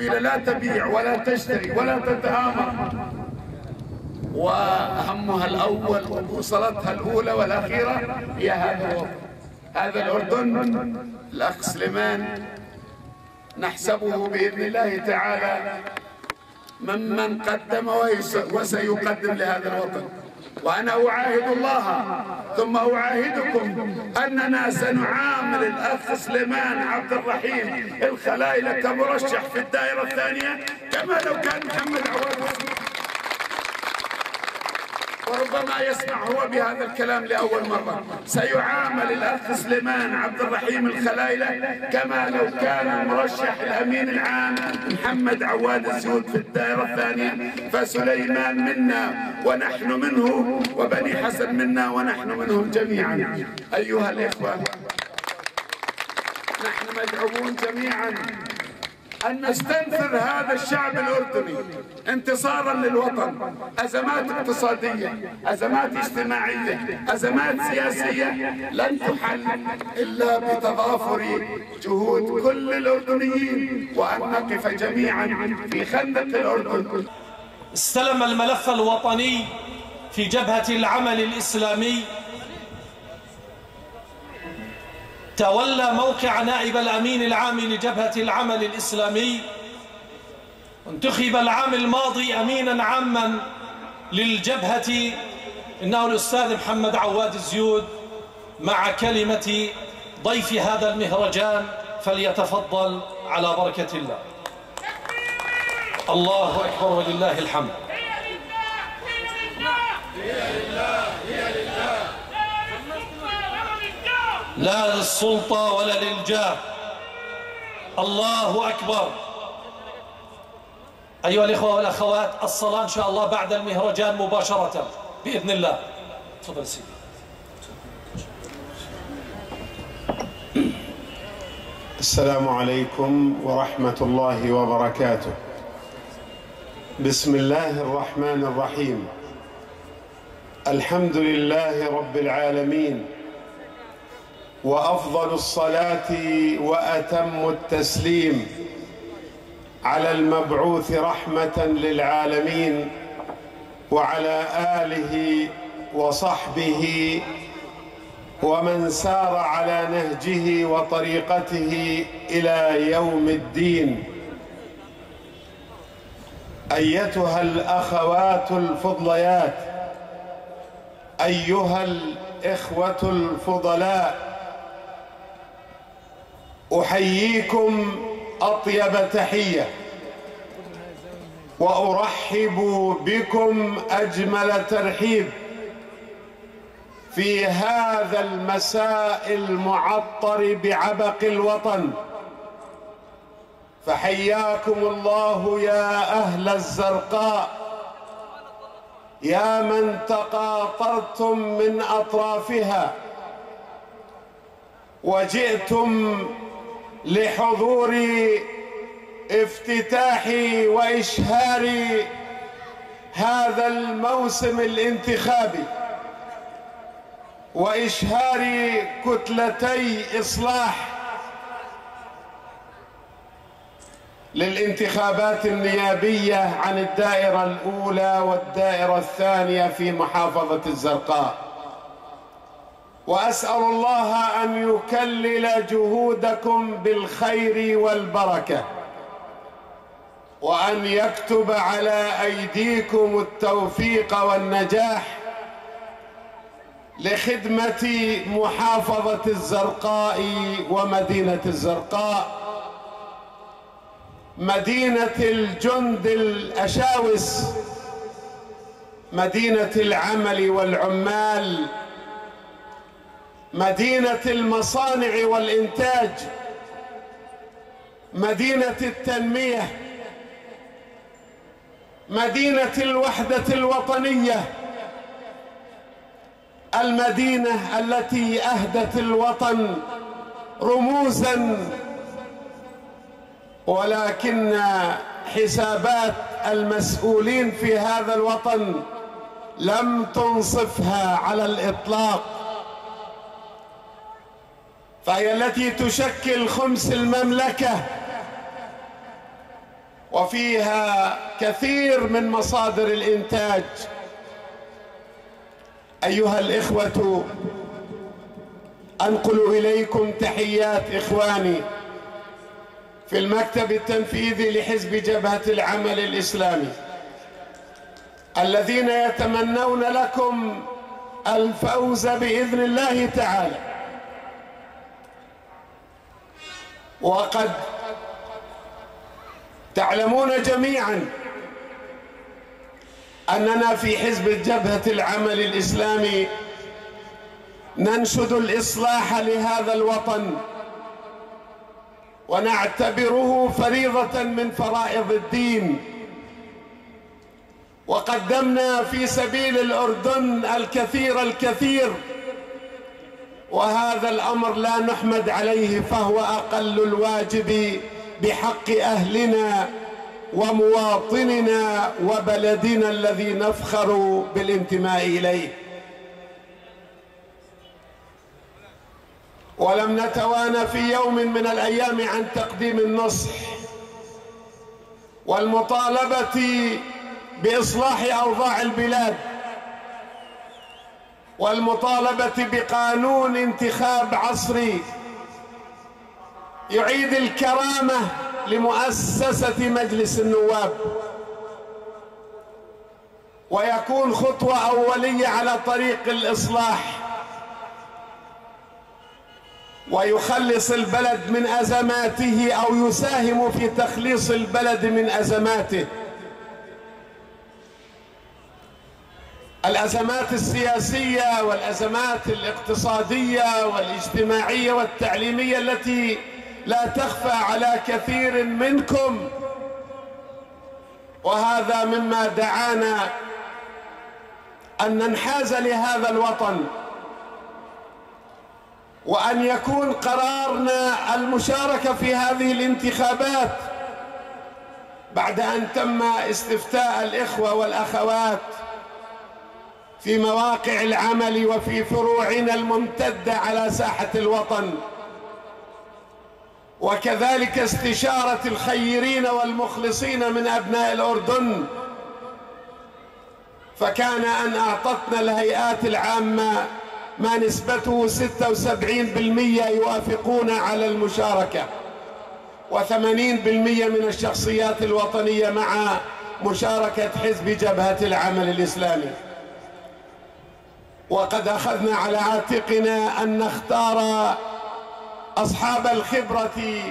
لا تبيع ولا تشتري ولا تتآمر، وهمها الأول وبوصلتها الأولى والأخيرة هي هذا الوطن، هذا الأردن. الأخ سليمان نحسبه بإذن الله تعالى ممن قدم وسيقدم لهذا الوطن، وأنا أعاهد الله ثم أعاهدكم أننا سنعامل الأخ سليمان عبد الرحيم الخلايلة كمرشح في الدائرة الثانية كما لو كان محمد عواد. وربما يسمع هو بهذا الكلام لأول مرة. سيعامل الأخ سليمان عبد الرحيم الخلايلة كما لو كان المرشح الأمين العام محمد عواد الزيود في الدائرة الثانية، فسليمان منا ونحن منه، وبني حسن منا ونحن منهم جميعا. أيها الإخوة، نحن مدعوون جميعا أن نستنفر هذا الشعب الأردني انتصارا للوطن. أزمات اقتصادية، أزمات اجتماعية، أزمات سياسية لن تحل إلا بتضافر جهود كل الأردنيين، وأن نقف جميعا في خندق الأردن. استلم الملف الوطني في جبهة العمل الإسلامي، تولى موقع نائب الأمين العام لجبهة العمل الإسلامي، انتخب العام الماضي أمينا عاما للجبهة إنه الأستاذ محمد عواد الزيود. مع كلمة ضيف هذا المهرجان فليتفضل على بركة الله. الله أكبر ولله الحمد. لا للسلطة ولا للجاه. الله أكبر. أيها الإخوة والأخوات، الصلاة إن شاء الله بعد المهرجان مباشرة بإذن الله. تفضل سيدي. السلام عليكم ورحمة الله وبركاته. بسم الله الرحمن الرحيم. الحمد لله رب العالمين، وأفضل الصلاة وأتم التسليم على المبعوث رحمة للعالمين وعلى آله وصحبه ومن سار على نهجه وطريقته إلى يوم الدين. أيتها الأخوات الفضليات، أيها الإخوة الفضلاء، أحييكم أطيب تحية، وأرحب بكم أجمل ترحيب في هذا المساء المعطر بعبق الوطن. فحياكم الله يا أهل الزرقاء، يا من تقاطرتم من أطرافها وجئتم لحضور افتتاح وإشهار هذا الموسم الانتخابي، وإشهار كتلتي إصلاح للانتخابات النيابية عن الدائرة الأولى والدائرة الثانية في محافظة الزرقاء. وأسأل الله أن يكلل جهودكم بالخير والبركة، وأن يكتب على أيديكم التوفيق والنجاح لخدمة محافظة الزرقاء ومدينة الزرقاء، مدينة الجند الأشاوس، مدينة العمل والعمال، مدينة المصانع والإنتاج، مدينة التنمية، مدينة الوحدة الوطنية، المدينة التي أهدت الوطن رموزاً، ولكن حسابات المسؤولين في هذا الوطن لم تنصفها على الإطلاق. فهي التي تشكل خمس المملكة، وفيها كثير من مصادر الإنتاج. أيها الإخوة، أنقل إليكم تحيات إخواني في المكتب التنفيذي لحزب جبهة العمل الإسلامي الذين يتمنون لكم الفوز بإذن الله تعالى. وقد تعلمون جميعا أننا في حزب جبهة العمل الإسلامي ننشد الإصلاح لهذا الوطن، ونعتبره فريضة من فرائض الدين، وقدمنا في سبيل الأردن الكثير، وهذا الأمر لا نحمد عليه، فهو أقل الواجب بحق أهلنا ومواطننا وبلدنا الذي نفخر بالانتماء إليه. ولم نتوانى في يوم من الأيام عن تقديم النصح والمطالبة بإصلاح أوضاع البلاد، والمطالبة بقانون انتخاب عصري يعيد الكرامة لمؤسسة مجلس النواب، ويكون خطوة أولية على طريق الإصلاح، ويخلص البلد من أزماته أو يساهم في تخليص البلد من أزماته. الأزمات السياسية والأزمات الاقتصادية والاجتماعية والتعليمية التي لا تخفى على كثير منكم، وهذا مما دعانا أن ننحاز لهذا الوطن، وأن يكون قرارنا المشاركة في هذه الانتخابات بعد أن تم استفتاء الإخوة والأخوات في مواقع العمل وفي فروعنا الممتدة على ساحة الوطن، وكذلك استشارة الخيرين والمخلصين من أبناء الأردن، فكان أن أعطتنا الهيئات العامة ما نسبته 76% يوافقون على المشاركة، و80% من الشخصيات الوطنية مع مشاركة حزب جبهة العمل الإسلامي. وقد أخذنا على عاتقنا أن نختار أصحاب الخبرة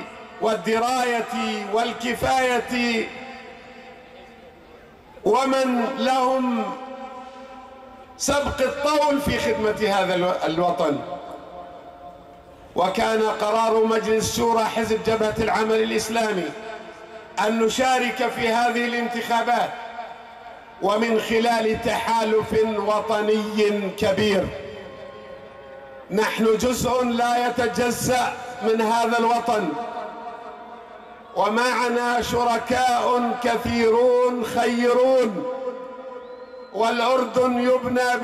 والدراية والكفاية ومن لهم سبق الطول في خدمة هذا الوطن. وكان قرار مجلس شورى حزب جبهة العمل الإسلامي أن نشارك في هذه الانتخابات، ومن خلال تحالف وطني كبير. نحن جزء لا يتجزأ من هذا الوطن، ومعنا شركاء كثيرون خيرون، والأردن يبنى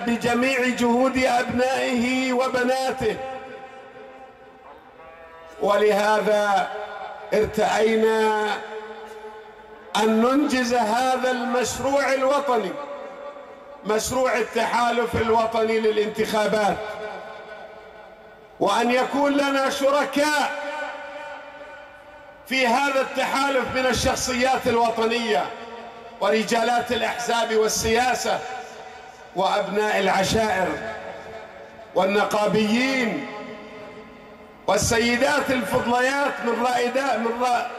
بجميع جهود أبنائه وبناته. ولهذا ارتأينا أن ننجز هذا المشروع الوطني، مشروع التحالف الوطني للانتخابات، وأن يكون لنا شركاء في هذا التحالف من الشخصيات الوطنية ورجالات الأحزاب والسياسة وأبناء العشائر والنقابيين والسيدات الفضليات من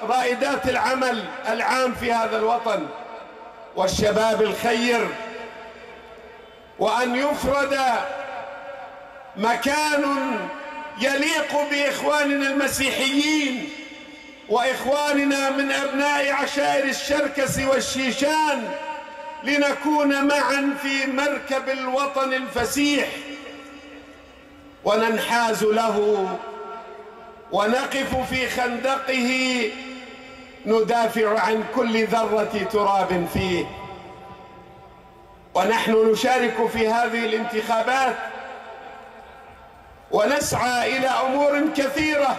رائدات العمل العام في هذا الوطن والشباب الخير، وأن يفرد مكان يليق بإخواننا المسيحيين وإخواننا من أبناء عشائر الشركس والشيشان، لنكون معا في مركب الوطن الفسيح وننحاز له ونقف في خندقه ندافع عن كل ذرة تراب فيه. ونحن نشارك في هذه الانتخابات ونسعى إلى أمور كثيرة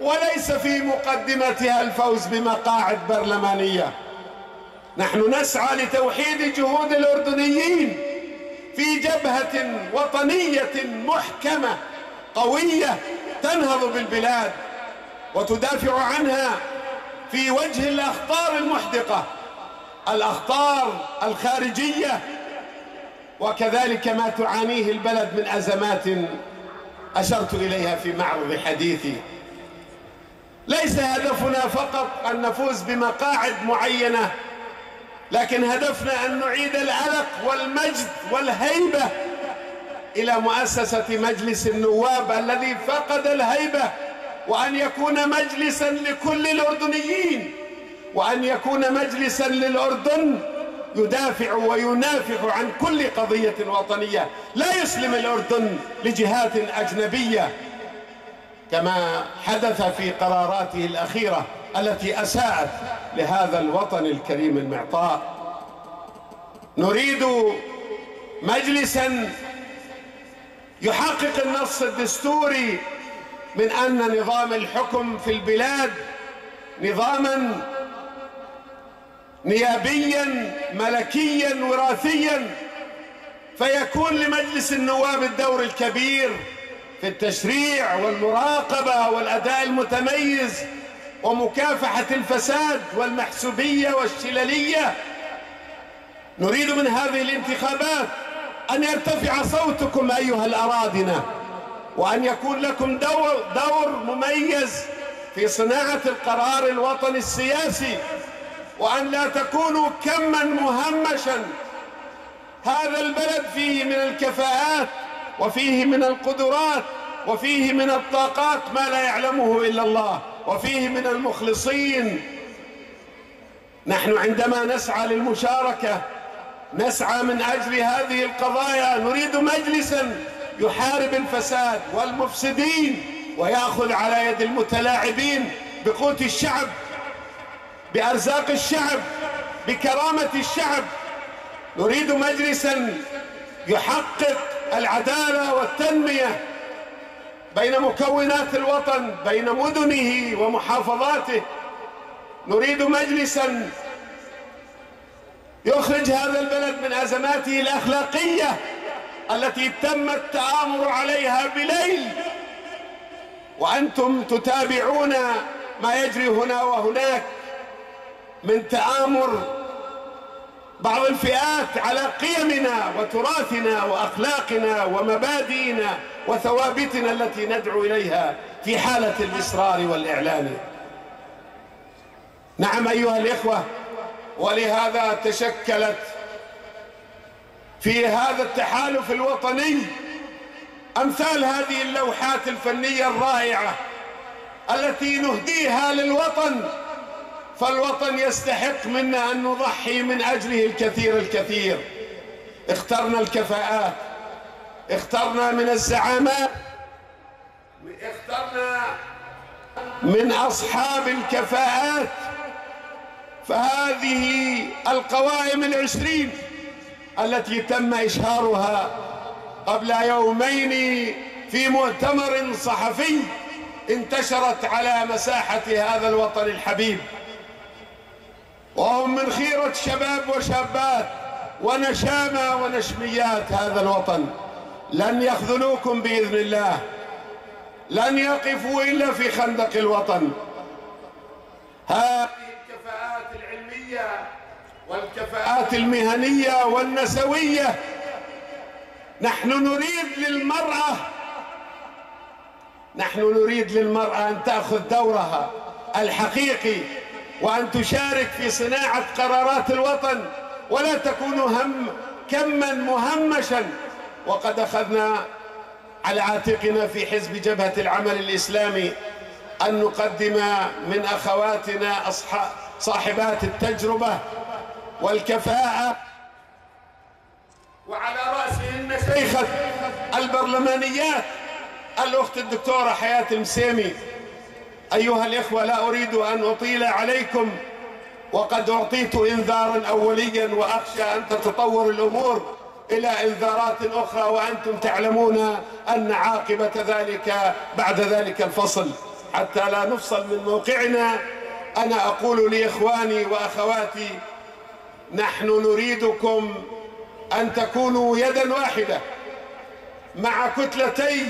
وليس في مقدمتها الفوز بمقاعد برلمانية. نحن نسعى لتوحيد جهود الأردنيين في جبهة وطنية محكمة قوية تنهض بالبلاد وتدافع عنها في وجه الأخطار المحدقة، الأخطار الخارجية، وكذلك ما تعانيه البلد من أزمات أشرت إليها في معرض حديثي. ليس هدفنا فقط أن نفوز بمقاعد معينة، لكن هدفنا أن نعيد العلق والمجد والهيبة إلى مؤسسة مجلس النواب الذي فقد الهيبة، وأن يكون مجلسا لكل الأردنيين، وأن يكون مجلسا للأردن يدافع وينافح عن كل قضية وطنية، لا يسلم الأردن لجهات أجنبية كما حدث في قراراته الأخيرة التي أساءت لهذا الوطن الكريم المعطاء. نريد مجلسا يحقق النص الدستوري من أن نظام الحكم في البلاد نظاما نيابيا ملكيا وراثيا، فيكون لمجلس النواب الدور الكبير في التشريع والمراقبة والأداء المتميز ومكافحة الفساد والمحسوبية والشللية. نريد من هذه الانتخابات أن يرتفع صوتكم أيها الأراضنة، وأن يكون لكم دور مميز في صناعة القرار الوطني السياسي، وأن لا تكونوا كما مهمشا. هذا البلد فيه من الكفاءات وفيه من القدرات وفيه من الطاقات ما لا يعلمه إلا الله، وفيه من المخلصين. نحن عندما نسعى للمشاركة نسعى من أجل هذه القضايا. نريد مجلسا يحارب الفساد والمفسدين ويأخذ على يد المتلاعبين بقوت الشعب، بأرزاق الشعب، بكرامة الشعب. نريد مجلسا يحقق العدالة والتنمية بين مكونات الوطن، بين مدنه ومحافظاته. نريد مجلسا يخرج هذا البلد من أزماته الأخلاقية التي تم التآمر عليها بليل، وأنتم تتابعون ما يجري هنا وهناك من تآمر بعض الفئات على قيمنا وتراثنا وأخلاقنا ومبادئنا وثوابتنا التي ندعو إليها في حالة الإصرار والإعلان. نعم أيها الإخوة، ولهذا تشكلت في هذا التحالف الوطني أمثال هذه اللوحات الفنية الرائعة التي نهديها للوطن، فالوطن يستحق منا أن نضحي من أجله الكثير الكثير. اخترنا الكفاءات، اخترنا من الزعامات، اخترنا من أصحاب الكفاءات. فهذه القوائم 20 التي تم إشهارها قبل يومين في مؤتمر صحفي انتشرت على مساحة هذا الوطن الحبيب، وهم من خيرة شباب وشابات ونشامة ونشميات هذا الوطن. لن يخذلوكم بإذن الله، لن يقفوا إلا في خندق الوطن. هذه الكفاءات العلمية والكفاءات المهنية والنسوية. نحن نريد للمرأة أن تأخذ دورها الحقيقي وأن تشارك في صناعة قرارات الوطن، ولا تكون كما مهمشا. وقد أخذنا على عاتقنا في حزب جبهة العمل الإسلامي أن نقدم من أخواتنا صاحبات التجربة والكفاءة، وعلى رأسهن شيخة البرلمانيات الأخت الدكتورة حياة المسيمي. أيها الإخوة، لا أريد أن أطيل عليكم، وقد أعطيت إنذارا أوليا، وأخشى أن تتطور الأمور إلى إنذارات أخرى، وأنتم تعلمون أن عاقبة ذلك بعد ذلك الفصل. حتى لا نفصل من موقعنا، أنا أقول لإخواني وأخواتي: نحن نريدكم أن تكونوا يدا واحدة مع كتلتي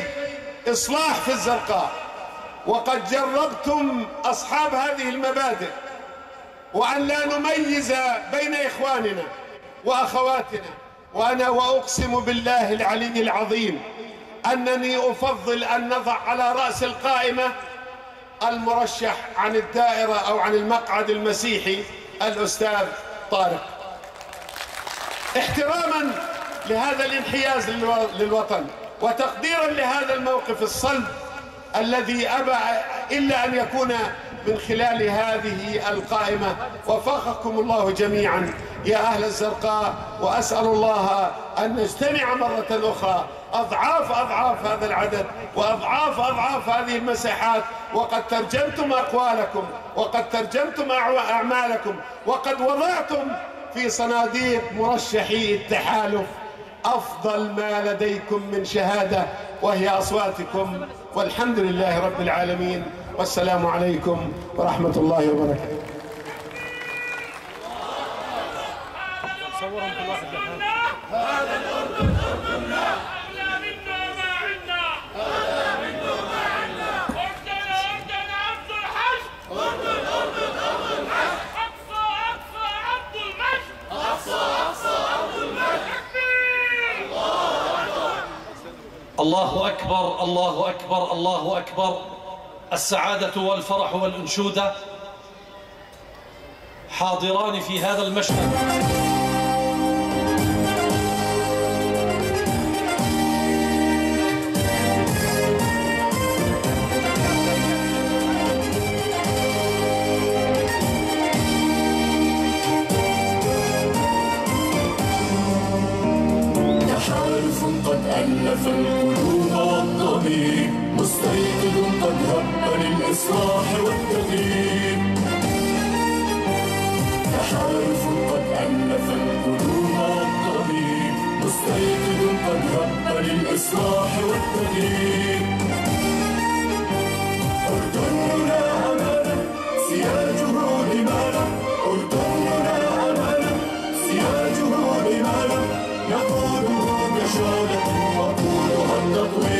إصلاح في الزرقاء. وقد جربتم أصحاب هذه المبادئ وأن لا نميز بين إخواننا وأخواتنا. وأنا وأقسم بالله العلي العظيم أنني أفضل أن نضع على رأس القائمة المرشح عن الدائرة أو عن المقعد المسيحي الأستاذ طارق، احتراما لهذا الانحياز للوطن وتقديرا لهذا الموقف الصلب الذي أبى إلا أن يكون من خلال هذه القائمة. وفقكم الله جميعا يا أهل الزرقاء، وأسأل الله أن نجتمع مرة أخرى أضعاف أضعاف هذا العدد وأضعاف أضعاف هذه المساحات. وقد ترجمتم أقوالكم وقد ترجمتم أعمالكم وقد وضعتم في صناديق مرشحي التحالف أفضل ما لديكم من شهادة، وهي أصواتكم. والحمد لله رب العالمين، والسلام عليكم ورحمة الله وبركاته. هذا الأردن أردننا، أعلى منا ما عنا، أعلى منا ما عنا. أردن أردن عبد الحج، أردن أردن عبد الحج. أقصى أقصى عبد المجد، أقصى أقصى عبد المجد. الله أكبر الله أكبر الله أكبر. السعادة والفرح والأنشودة حاضران في هذا المشهد. تحالف قد ألف القلوب والضمير، مستيقظ قد هب للإصلاح والتغيير. تحالف قد ألف القلوب والضمير، مستيقظ قد هب للإصلاح والتغيير. أردننا أمانة سياجه لمانا، أردننا أمانة سياجه لمانا. نقوله بشارة وقولها التطوير.